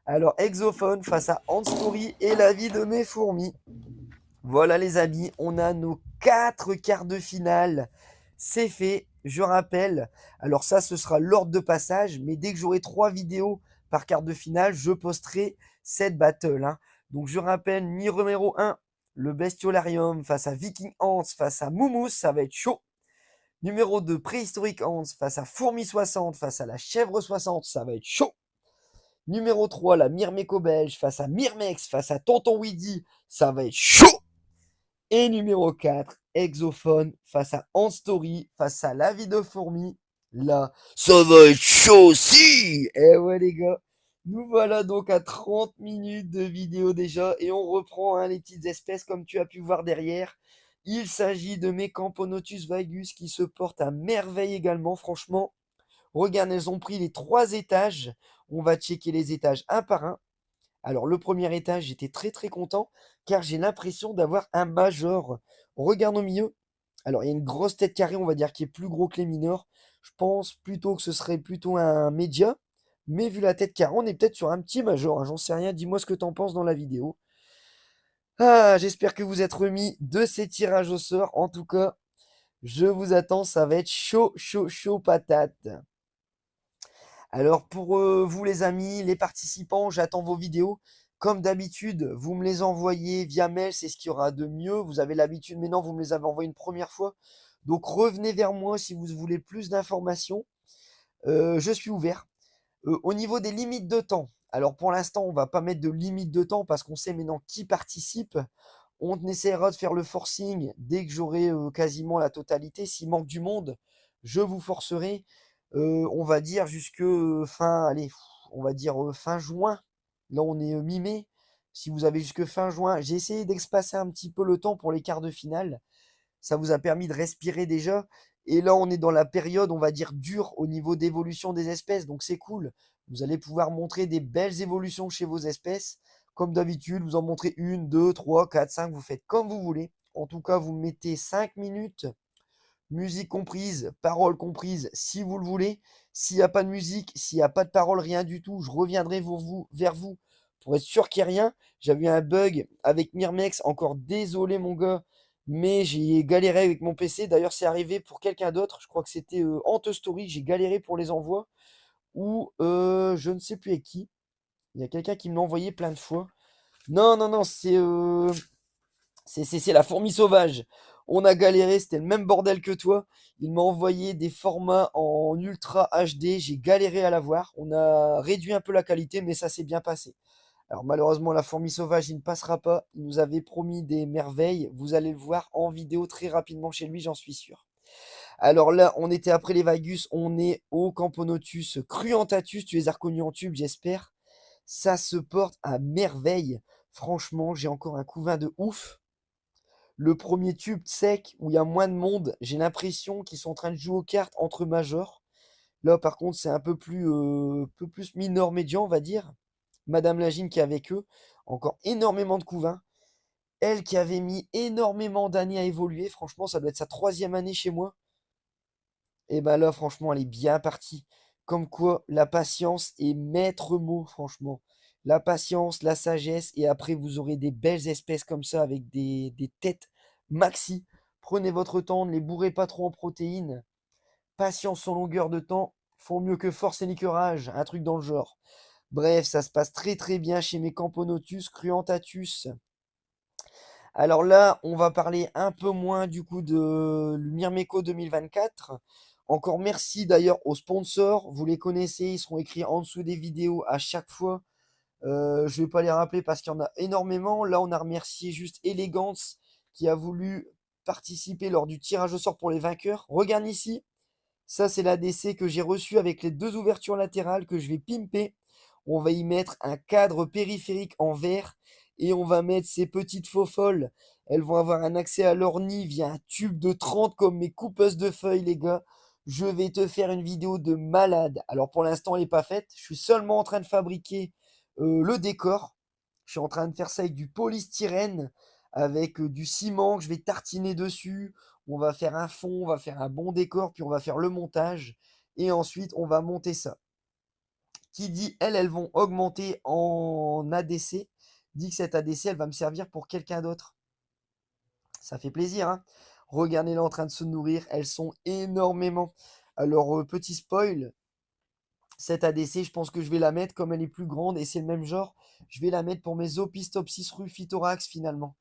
Alors, Exophone face à Antostory et la vie de mes fourmis. Voilà les amis, on a nos 4 quarts de finale. c'est fait. Je rappelle, alors ça, ce sera l'ordre de passage, mais dès que j'aurai 3 vidéos par quart de finale, je posterai cette battle, hein. Donc je rappelle, numéro 1, le Bestiolarium face à Viking Hans, face à Moumous, ça va être chaud. Numéro 2, Préhistorique Hans face à Fourmi 60, face à la Chèvre 60, ça va être chaud. Numéro 3, la Myrmeco belge face à Myrmex, face à Tonton Weedy, ça va être chaud. Et numéro 4, Exophone face à Story, face à La Vie de Fourmi. Là, ça va être chaud aussi. Eh ouais les gars, nous voilà donc à 30 minutes de vidéo déjà et on reprend, hein, les petites espèces comme tu as pu voir derrière. Il s'agit de mes Camponotus vagus qui se portent à merveille également, franchement. Regarde, elles ont pris les 3 étages. On va checker les étages un par un. Alors le premier étage, j'étais très très content car j'ai l'impression d'avoir un major. On regarde au milieu. Alors il y a une grosse tête carrée, on va dire, qui est plus gros que les minors. Je pense plutôt que ce serait plutôt un média. Mais vu la tête carrée, on est peut-être sur un petit major, hein, j'en sais rien. Dis-moi ce que t'en penses dans la vidéo. Ah, j'espère que vous êtes remis de ces tirages au sort. En tout cas, je vous attends, ça va être chaud, chaud, chaud patate. Alors pour vous les amis, les participants, j'attends vos vidéos. Comme d'habitude, vous me les envoyez via mail, c'est ce qu'il y aura de mieux. Vous avez l'habitude, mais non, vous me les avez envoyés une première fois. Donc revenez vers moi si vous voulez plus d'informations. Je suis ouvert. Au niveau des limites de temps, alors pour l'instant, on va pas mettre de limite de temps parce qu'on sait maintenant qui participe. On essaiera de faire le forcing dès que j'aurai quasiment la totalité. S'il manque du monde, je vous forcerai. On va dire jusque fin, allez, on va dire fin juin. Là, on est mi-mai. Si vous avez jusque fin juin, j'ai essayé d'expasser un petit peu le temps pour les quarts de finale. Ça vous a permis de respirer déjà. Et là, on est dans la période, on va dire, dure au niveau d'évolution des espèces. Donc, c'est cool. Vous allez pouvoir montrer des belles évolutions chez vos espèces. Comme d'habitude, vous en montrez une, deux, trois, quatre, cinq. Vous faites comme vous voulez. En tout cas, vous mettez 5 minutes, musique comprise, paroles comprises, si vous le voulez. S'il n'y a pas de musique, s'il n'y a pas de parole, rien du tout, je reviendrai vers vous pour être sûr qu'il n'y a rien. J'avais eu un bug avec Myrmex, encore désolé mon gars, mais j'ai galéré avec mon PC. D'ailleurs, c'est arrivé pour quelqu'un d'autre, je crois que c'était Ante Story, j'ai galéré pour les envois, ou je ne sais plus avec qui. Il y a quelqu'un qui me l'a envoyé plein de fois. Non, non, non, c'est la fourmi sauvage. On a galéré, c'était le même bordel que toi. Il m'a envoyé des formats en ultra HD. J'ai galéré à l'avoir. On a réduit un peu la qualité, mais ça s'est bien passé. Alors malheureusement, la fourmi sauvage, il ne passera pas. Il nous avait promis des merveilles. Vous allez le voir en vidéo très rapidement chez lui, j'en suis sûr. Alors là, on était après les Vagus. On est au Camponotus Cruentatus. Tu les as reconnus en tube, j'espère. Ça se porte à merveille. Franchement, j'ai encore un couvain de ouf. Le premier tube sec où il y a moins de monde, j'ai l'impression qu'ils sont en train de jouer aux cartes entre majors. Là, par contre, c'est un peu plus mineur médian, on va dire. Madame Lagine qui est avec eux, encore énormément de couvains. Elle qui avait mis énormément d'années à évoluer, franchement, ça doit être sa 3e année chez moi. Et ben là, franchement, elle est bien partie. Comme quoi, la patience est maître mot, franchement. La patience, la sagesse, et après, vous aurez des belles espèces comme ça avec des têtes maxi. Prenez votre temps, ne les bourrez pas trop en protéines. Patience en longueur de temps, font mieux que force et liquorage, un truc dans le genre. Bref, ça se passe très très bien chez mes Camponotus Cruentatus. Alors là, on va parler un peu moins du coup de Myrmeco 2024. Encore merci d'ailleurs aux sponsors, vous les connaissez, ils seront écrits en dessous des vidéos à chaque fois. Je ne vais pas les rappeler parce qu'il y en a énormément. Là, on a remercié juste Elegance qui a voulu participer lors du tirage au sort pour les vainqueurs. Regarde ici, ça c'est l'ADC que j'ai reçu avec les 2 ouvertures latérales que je vais pimper. On va y mettre un cadre périphérique en verre et on va mettre ces petites faux folles. Elles vont avoir un accès à leur nid via un tube de 30 comme mes coupeuses de feuilles, les gars. Je vais te faire une vidéo de malade. Alors pour l'instant, elle n'est pas faite. Je suis seulement en train de fabriquer le décor. Je suis en train de faire ça avec du polystyrène, avec du ciment que je vais tartiner dessus. On va faire un fond, on va faire un bon décor, puis on va faire le montage. Et ensuite, on va monter ça. Qui dit, elles vont augmenter en ADC, dit que cette ADC, elle va me servir pour quelqu'un d'autre. Ça fait plaisir, hein. Regardez-les en train de se nourrir, elles sont énormément. Alors, petit spoil, cette ADC, je pense que je vais la mettre comme elle est plus grande et c'est le même genre. Je vais la mettre pour mes Opistopsis rufithorax finalement.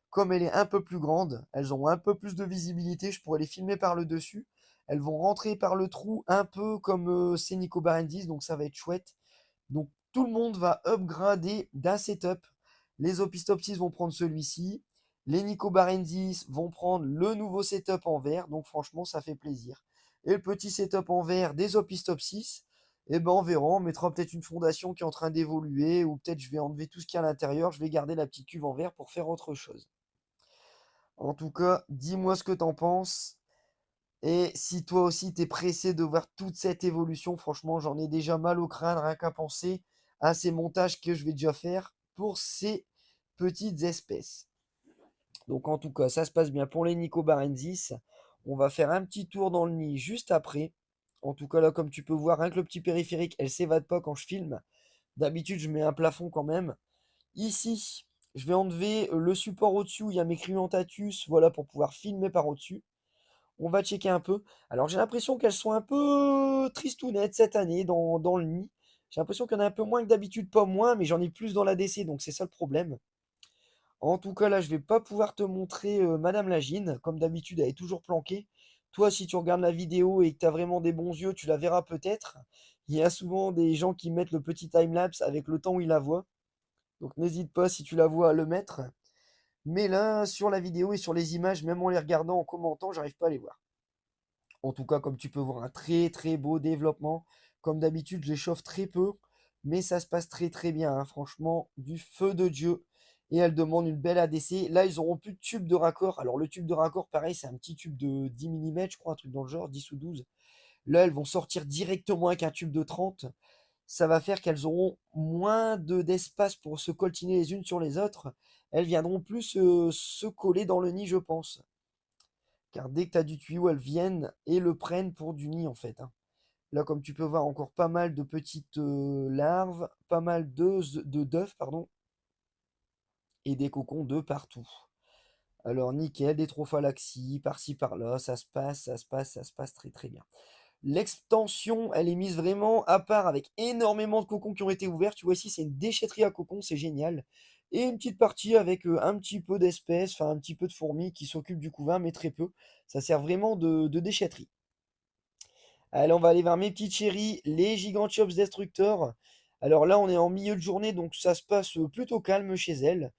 Comme elle est un peu plus grande, elles ont un peu plus de visibilité, je pourrais les filmer par le dessus. Elles vont rentrer par le trou un peu comme ces Nicobarandis, donc ça va être chouette. Donc tout le monde va upgrader d'un setup. Les Opistopsis vont prendre celui-ci. Les Nicobarandis vont prendre le nouveau setup en vert. Donc franchement, ça fait plaisir. Et le petit setup en vert des Opistopsis, eh ben on verra. On mettra peut-être une fondation qui est en train d'évoluer. Ou peut-être je vais enlever tout ce qu'il y a à l'intérieur. Je vais garder la petite cuve en vert pour faire autre chose. En tout cas, dis-moi ce que t'en penses. Et si toi aussi t'es pressé de voir toute cette évolution, franchement, j'en ai déjà mal au crâne, rien qu'à penser à ces montages que je vais déjà faire pour ces petites espèces. Donc en tout cas, ça se passe bien pour les Nicobarensis. On va faire un petit tour dans le nid juste après. En tout cas, là, comme tu peux voir, rien que le petit périphérique, elle s'évade pas quand je filme. D'habitude, je mets un plafond quand même. Ici, je vais enlever le support au-dessus où il y a mes Cryontatus, voilà, pour pouvoir filmer par au-dessus. On va checker un peu. Alors j'ai l'impression qu'elles sont un peu tristounettes cette année dans le nid. J'ai l'impression qu'il y en a un peu moins que d'habitude, pas moins, mais j'en ai plus dans la DC, donc c'est ça le problème. En tout cas, là, je vais pas pouvoir te montrer Madame Lagine. Comme d'habitude, elle est toujours planquée. Toi, si tu regardes la vidéo et que tu as vraiment des bons yeux, tu la verras peut-être. Il y a souvent des gens qui mettent le petit timelapse avec le temps où ils la voient. Donc n'hésite pas, si tu la vois, à le mettre. Mais là, sur la vidéo et sur les images, même en les regardant, en commentant, j'arrive pas à les voir. En tout cas, comme tu peux voir, un très très beau développement. Comme d'habitude, je les chauffe très peu, mais ça se passe très très bien, hein. Franchement, du feu de Dieu. Et elles demandent une belle ADC. Là, ils auront plus de tube de raccord. Alors, le tube de raccord, pareil, c'est un petit tube de 10 mm, je crois, un truc dans le genre, 10 ou 12. Là, elles vont sortir directement avec un tube de 30. Ça va faire qu'elles auront moins d'espace pour se coltiner les unes sur les autres. Elles viendront plus se coller dans le nid, je pense. Car dès que tu as du tuyau, elles viennent et le prennent pour du nid en fait, hein. Là, comme tu peux voir, encore pas mal de petites larves, pas mal d'œufs, pardon, et des cocons de partout. Alors nickel, des trophalaxies, par-ci par-là, ça se passe, ça se passe, ça se passe très très bien. L'extension, elle est mise vraiment à part avec énormément de cocons qui ont été ouverts. Tu vois ici, c'est une déchetterie à cocons, c'est génial. Et une petite partie avec un petit peu d'espèces, enfin un petit peu de fourmis qui s'occupent du couvain, mais très peu. Ça sert vraiment de déchetterie. Allez, on va aller vers mes petites chéries, les Gigantiops Destructors. Alors là, on est en milieu de journée, donc ça se passe plutôt calme chez elles.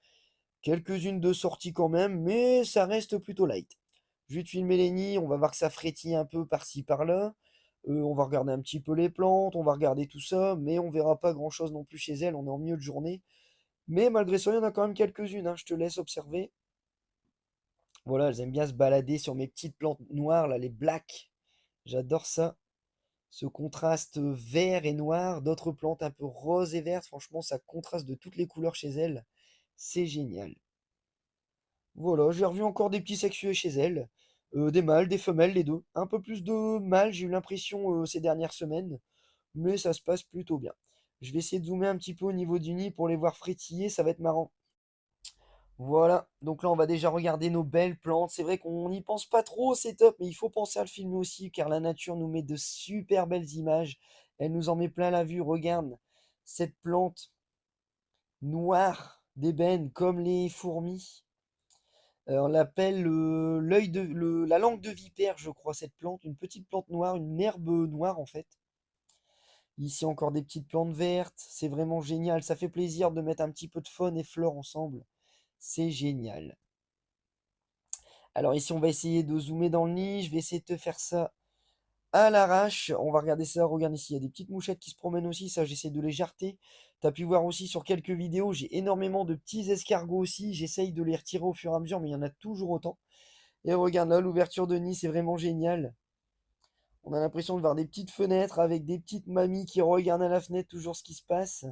Quelques-unes de sorties quand même, mais ça reste plutôt light. Je vais te filmer les nids, on va voir que ça frétille un peu par-ci par-là. On va regarder un petit peu les plantes, on va regarder tout ça, mais on verra pas grand-chose non plus chez elles, on est en milieu de journée. Mais malgré ça, il y en a quand même quelques-unes, hein, je te laisse observer. Voilà, elles aiment bien se balader sur mes petites plantes noires, là, les blacks. J'adore ça. Ce contraste vert et noir, d'autres plantes un peu roses et vertes, franchement, ça contraste de toutes les couleurs chez elles. C'est génial. Voilà, j'ai revu encore des petits sexués chez elles. Des mâles, des femelles, les deux. Un peu plus de mâles, j'ai eu l'impression ces dernières semaines, mais ça se passe plutôt bien. Je vais essayer de zoomer un petit peu au niveau du nid pour les voir frétiller, ça va être marrant. Voilà, donc là on va déjà regarder nos belles plantes. C'est vrai qu'on n'y pense pas trop, c'est top, mais il faut penser à le filmer aussi, car la nature nous met de super belles images. Elle nous en met plein la vue. Regarde cette plante noire d'ébène comme les fourmis. On l'appelle la langue de vipère, je crois, cette plante. Une petite plante noire, une herbe noire en fait. Ici encore des petites plantes vertes. C'est vraiment génial. Ça fait plaisir de mettre un petit peu de faune et flore ensemble. C'est génial. Alors ici, on va essayer de zoomer dans le nid. Je vais essayer de te faire ça à l'arrache. On va regarder ça. Regarde ici, il y a des petites mouchettes qui se promènent aussi. Ça, j'essaie de les jarter. Tu as pu voir aussi sur quelques vidéos, j'ai énormément de petits escargots aussi. J'essaye de les retirer au fur et à mesure, mais il y en a toujours autant. Et regarde là, l'ouverture de nid, c'est vraiment génial. On a l'impression de voir des petites fenêtres avec des petites mamies qui regardent à la fenêtre toujours ce qui se passe.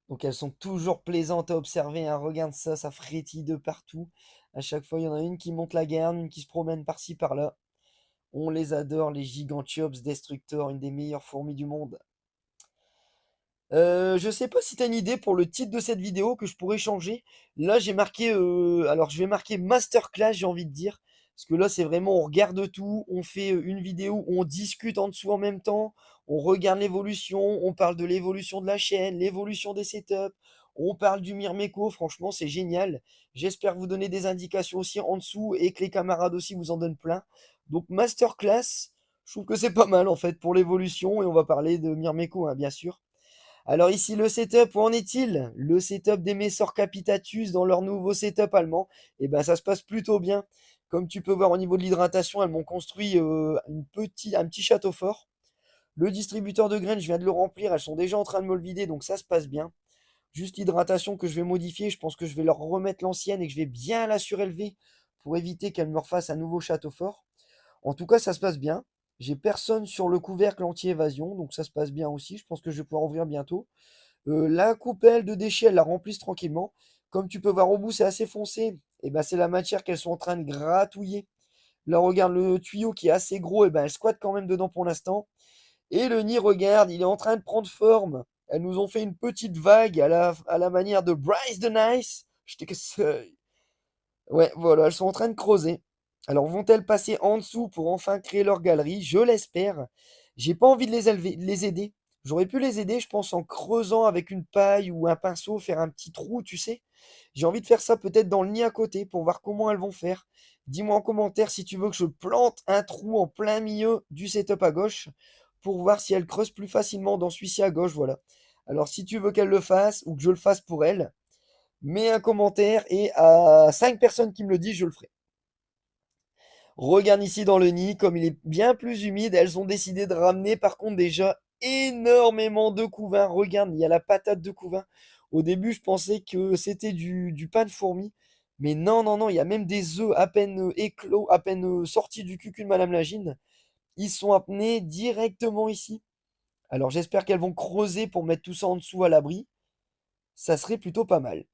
Donc elles sont toujours plaisantes à observer, hein. Regarde ça, ça frétille de partout. À chaque fois, il y en a une qui monte la garde, une qui se promène par-ci par-là. On les adore, les Gigantiops Destructors, une des meilleures fourmis du monde. Je sais pas si tu as une idée pour le titre de cette vidéo que je pourrais changer. Là, j'ai marqué, alors je vais marquer masterclass, j'ai envie de dire. Parce que là, c'est vraiment, on regarde tout, on fait une vidéo où on discute en dessous en même temps, on regarde l'évolution, on parle de l'évolution de la chaîne, l'évolution des setups, on parle du Myrmeco, franchement, c'est génial. J'espère vous donner des indications aussi en dessous et que les camarades aussi vous en donnent plein. Donc, masterclass, je trouve que c'est pas mal en fait pour l'évolution et on va parler de Myrmeco, hein, bien sûr. Alors ici, le setup, où en est-il? Le setup des Messor Capitatus dans leur nouveau setup allemand, eh ben ça se passe plutôt bien. Comme tu peux voir au niveau de l'hydratation, elles m'ont construit un petit château fort. Le distributeur de graines, je viens de le remplir, elles sont déjà en train de me le vider, donc ça se passe bien. Juste l'hydratation que je vais modifier, je pense que je vais leur remettre l'ancienne et que je vais bien la surélever pour éviter qu'elles me refassent un nouveau château fort. En tout cas, ça se passe bien. J'ai personne sur le couvercle anti-évasion, donc ça se passe bien aussi. Je pense que je vais pouvoir ouvrir bientôt. La coupelle de déchets, elles la remplissent tranquillement. Comme tu peux voir au bout, c'est assez foncé. Et ben, c'est la matière qu'elles sont en train de gratouiller. Là, regarde le tuyau qui est assez gros, et ben, elles squattent quand même dedans pour l'instant. Et le nid, regarde, il est en train de prendre forme. Elles nous ont fait une petite vague à la manière de Bryce the Nice. Ouais, voilà, elles sont en train de creuser. Alors, vont-elles passer en dessous pour enfin créer leur galerie? Je l'espère. J'ai pas envie de les aider. J'aurais pu les aider, je pense, en creusant avec une paille ou un pinceau, faire un petit trou, tu sais. J'ai envie de faire ça peut-être dans le nid à côté pour voir comment elles vont faire. Dis-moi en commentaire si tu veux que je plante un trou en plein milieu du setup à gauche pour voir si elles creusent plus facilement dans celui-ci à gauche, voilà. Alors, si tu veux qu'elles le fassent ou que je le fasse pour elles, mets un commentaire et à 5 personnes qui me le disent, je le ferai. Regarde ici dans le nid, comme il est bien plus humide, elles ont décidé de ramener par contre déjà énormément de couvains. Regarde, il y a la patate de couvain. Au début, je pensais que c'était du pain de fourmi. Mais non, non, non, il y a même des œufs à peine éclos, à peine sortis du cul de Madame Lagine. Ils sont amenés directement ici. Alors j'espère qu'elles vont creuser pour mettre tout ça en dessous à l'abri. Ça serait plutôt pas mal.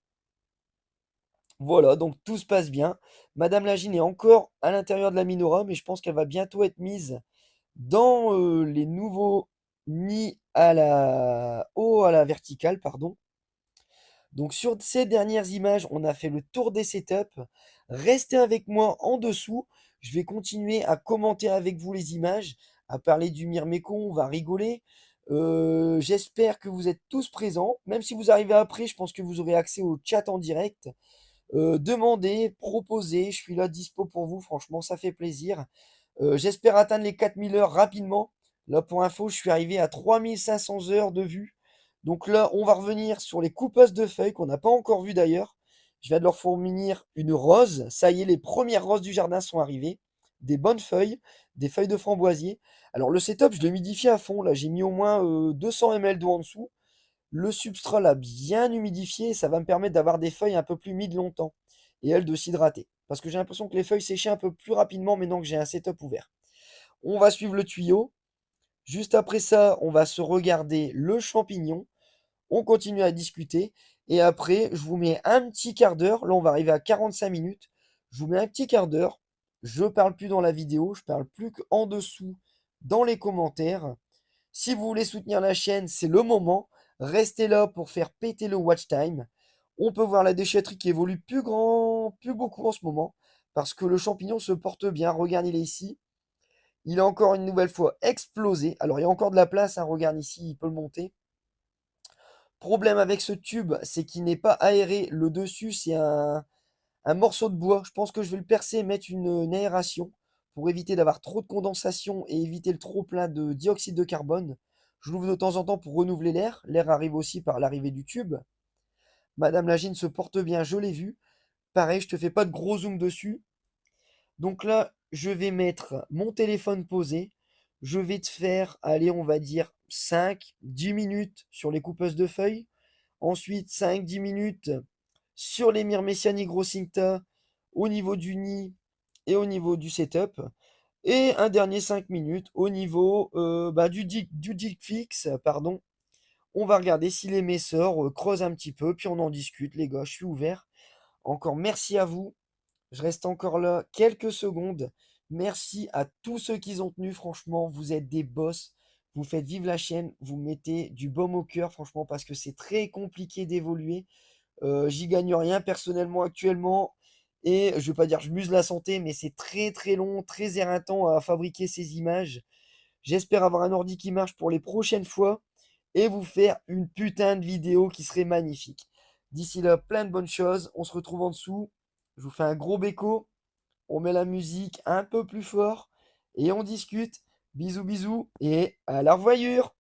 Voilà, donc tout se passe bien. Madame Lagine est encore à l'intérieur de la Minora, mais je pense qu'elle va bientôt être mise dans les nouveaux nids à la verticale, pardon. Donc sur ces dernières images, on a fait le tour des setups. Restez avec moi en dessous. Je vais continuer à commenter avec vous les images, à parler du Myrmécon, on va rigoler. J'espère que vous êtes tous présents. Même si vous arrivez après, je pense que vous aurez accès au chat en direct. Demandez, proposez, je suis là dispo pour vous, franchement ça fait plaisir. J'espère atteindre les 4000 heures rapidement. Là pour info, je suis arrivé à 3500 heures de vue. Donc là, on va revenir sur les coupeuses de feuilles qu'on n'a pas encore vues d'ailleurs. Je viens de leur fournir une rose. Ça y est, les premières roses du jardin sont arrivées. Des bonnes feuilles, des feuilles de framboisier. Alors le setup, je l'ai humidifié à fond. Là, j'ai mis au moins 200 ml d'eau en dessous. Le substrat l'a bien humidifié et ça va me permettre d'avoir des feuilles un peu plus humides longtemps et elles de s'hydrater. Parce que j'ai l'impression que les feuilles séchaient un peu plus rapidement maintenant que j'ai un setup ouvert. On va suivre le tuyau. Juste après ça, on va se regarder le champignon. On continue à discuter. Et après, je vous mets un petit quart d'heure. Là, on va arriver à 45 minutes. Je vous mets un petit quart d'heure. Je parle plus dans la vidéo. Je parle plus qu'en dessous dans les commentaires. Si vous voulez soutenir la chaîne, c'est le moment. Restez là pour faire péter le watch time. On peut voir la déchetterie qui évolue plus beaucoup en ce moment. Parce que le champignon se porte bien. Regarde, il est ici. Il a encore une nouvelle fois explosé. Alors il y a encore de la place, hein. Regarde ici, il peut le monter. Problème avec ce tube, c'est qu'il n'est pas aéré. Le dessus, c'est un morceau de bois. Je pense que je vais le percer et mettre une aération pour éviter d'avoir trop de condensation et éviter le trop plein de dioxyde de carbone. Je l'ouvre de temps en temps pour renouveler l'air. L'air arrive aussi par l'arrivée du tube. Madame Lagine se porte bien, je l'ai vu. Pareil, je te fais pas de gros zoom dessus. Donc là, je vais mettre mon téléphone posé. Je vais te faire, allez, on va dire 5-10 minutes sur les coupeuses de feuilles. Ensuite, 5-10 minutes sur les Myrmecia nigroscincta au niveau du nid et au niveau du setup. Et un dernier 5 minutes au niveau du dick fixe, pardon. On va regarder si les messors creusent un petit peu, puis on en discute, les gars, je suis ouvert. Encore merci à vous. Je reste encore là quelques secondes. Merci à tous ceux qui ont tenu, franchement, vous êtes des boss. vous faites vivre la chaîne, vous mettez du baume au cœur franchement parce que c'est très compliqué d'évoluer. J'y gagne rien personnellement actuellement et je vais pas dire je m'use la santé, mais c'est très, très long, très éreintant à fabriquer ces images. J'espère avoir un ordi qui marche pour les prochaines fois et vous faire une putain de vidéo qui serait magnifique. D'ici là, plein de bonnes choses. On se retrouve en dessous. Je vous fais un gros béco. On met la musique un peu plus fort et on discute. Bisous, bisous et à la revoyure!